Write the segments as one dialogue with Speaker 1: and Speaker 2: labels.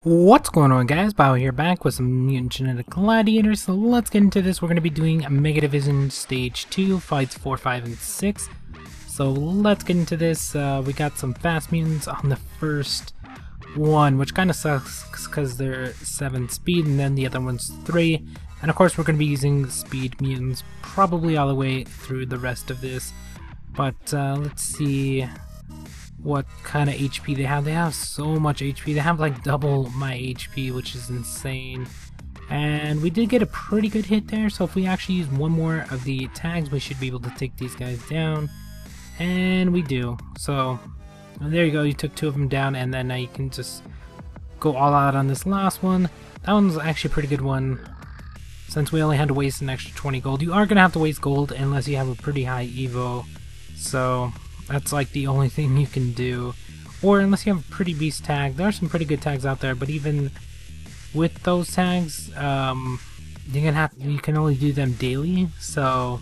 Speaker 1: What's going on, guys? Bao here, back with some Mutant Genetic Gladiators. So let's get into this. We're going to be doing Mega Division Stage 2, Fights 4, 5, and 6. So let's get into this. We got some fast mutants on the first one, which kind of sucks because they're 7 speed, and then the other one's 3. And of course we're going to be using speed mutants probably all the way through the rest of this. But let's see what kind of HP they have. They have so much HP. They have like double my HP, which is insane. And we did get a pretty good hit there, so if we actually use one more of the tags, we should be able to take these guys down. And we do. So there you go, you took 2 of them down, and then now you can just go all out on this last one. That one's actually a pretty good one, since we only had to waste an extra 20 gold. You are going to have to waste gold unless you have a pretty high evo, so that's like the only thing you can do. Or unless you have a pretty beast tag. There are some pretty good tags out there, but even with those tags, you can only do them daily. So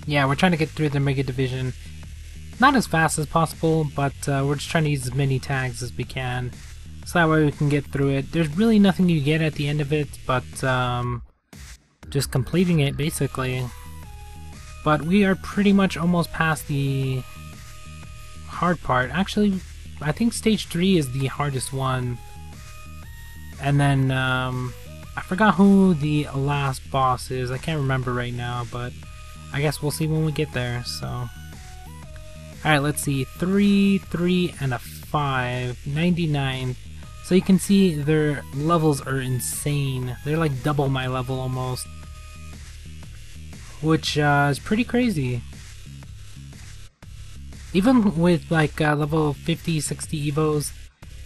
Speaker 1: yeah, we're trying to get through the Mega Division not as fast as possible, but we're just trying to use as many tags as we can, so that way we can get through it. There's really nothing you get at the end of it, but just completing it basically. But we are pretty much almost past the hard part. Actually, I think stage 3 is the hardest one. And then, I forgot who the last boss is. I can't remember right now, but I guess we'll see when we get there, so. Alright, let's see. 3, 3, and a 5. 99. So you can see their levels are insane. They're like double my level almost, which is pretty crazy. Even with like level 50, 60 evos,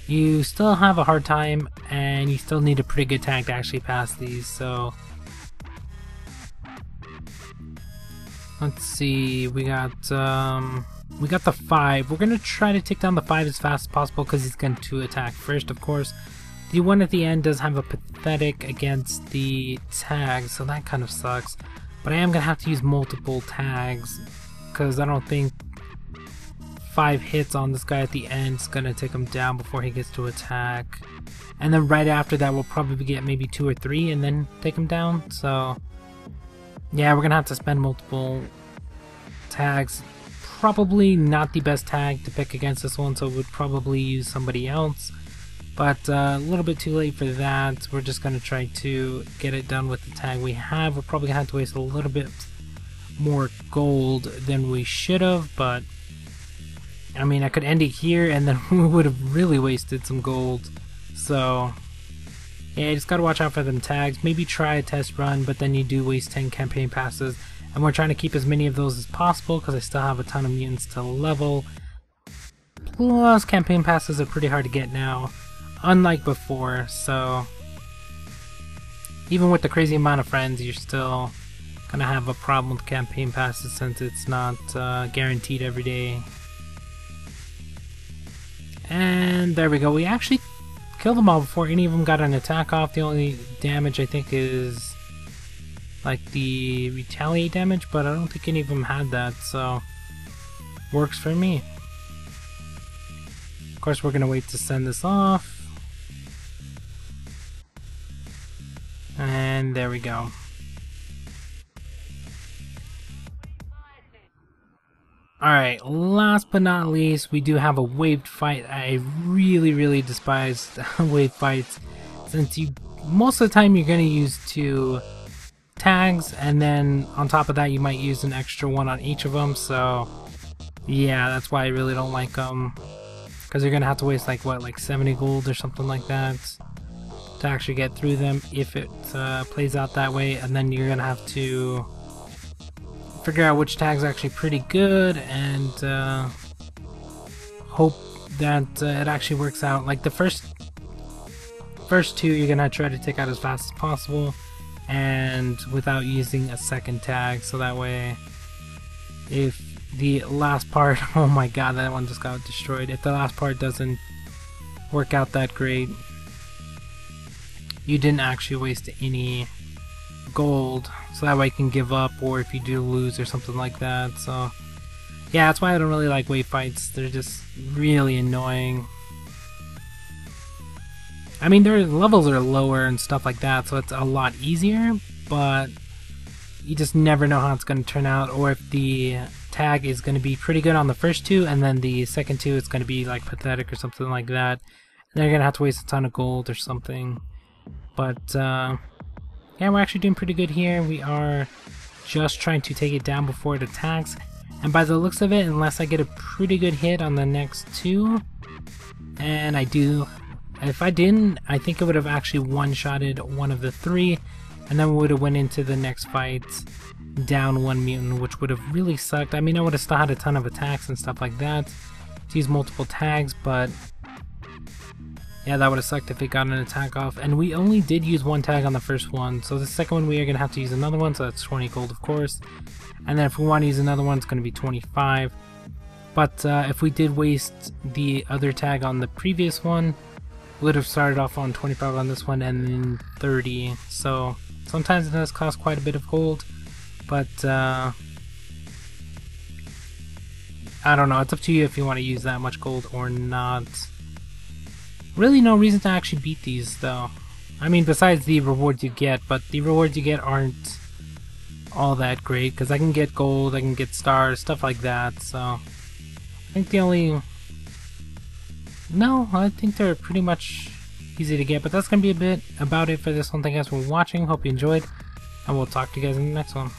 Speaker 1: you still have a hard time, and you still need a pretty good tag to actually pass these. So let's see, we got the 5. We're gonna try to take down the 5 as fast as possible because he's going to attack first, of course. The one at the end does have a pathetic against the tag, so that kind of sucks. But I am going to have to use multiple tags, because I don't think 5 hits on this guy at the end is going to take him down before he gets to attack. And then right after that we'll probably get maybe 2 or 3 and then take him down. So yeah, we're going to have to spend multiple tags. Probably not the best tag to pick against this one, so we'd probably use somebody else. But a little bit too late for that. We're just going to try to get it done with the tag we have. We're probably going to have to waste a little bit more gold than we should have, but I mean, I could end it here and then we would have really wasted some gold. So yeah, you just got to watch out for them tags. Maybe try a test run, but then you do waste 10 campaign passes. And we're trying to keep as many of those as possible because I still have a ton of mutants to level. Plus, campaign passes are pretty hard to get now, unlike before, so even with the crazy amount of friends, you're still gonna have a problem with campaign passes since it's not guaranteed every day. And there we go, we actually killed them all before any of them got an attack off. The only damage I think is like the retaliate damage, but I don't think any of them had that, so works for me. Of course, we're gonna wait to send this off. And there we go. Alright, last but not least, we do have a waved fight. I really despise waved fights, since most of the time you're gonna use 2 tags, and then on top of that you might use an extra one on each of them. So yeah, that's why I really don't like them, because you're gonna have to waste like 70 gold or something like that to actually get through them if it plays out that way. And then you're gonna have to figure out which tag's actually pretty good and hope that it actually works out. Like the first 2 you're gonna try to take out as fast as possible and without using a second tag, so that way if the last part, oh my god, that one just got destroyed. If the last part doesn't work out that great, you didn't actually waste any gold, so that way you can give up, or if you do lose or something like that. So yeah, that's why I don't really like wave fights. They're just really annoying. I mean, their levels are lower and stuff like that, so it's a lot easier, but you just never know how it's going to turn out, or if the tag is going to be pretty good on the first two, and then the second two is going to be like pathetic or something like that. And they're going to have to waste a ton of gold or something. But yeah, we're actually doing pretty good here. We are just trying to take it down before it attacks. And by the looks of it, unless I get a pretty good hit on the next two, and I do, if I didn't, I think it would have actually one-shotted one of the three, and then we would have went into the next fight down one mutant, which would have really sucked. I mean, I would have still had a ton of attacks and stuff like that to use multiple tags, but yeah, that would have sucked if it got an attack off. And we only did use one tag on the first one, so the second one we are going to have to use another one, so that's 20 gold, of course. And then if we want to use another one, it's going to be 25. But if we did waste the other tag on the previous one, we would have started off on 25 on this one and then 30. So sometimes it does cost quite a bit of gold, but I don't know, it's up to you if you want to use that much gold or not. Really no reason to actually beat these though. I mean, besides the rewards you get, but the rewards you get aren't all that great, because I can get gold, I can get stars, stuff like that, so I think the only... No, I think they're pretty much easy to get, but that's going to be a bit about it for this one. Thank you guys for watching, hope you enjoyed, and we'll talk to you guys in the next one.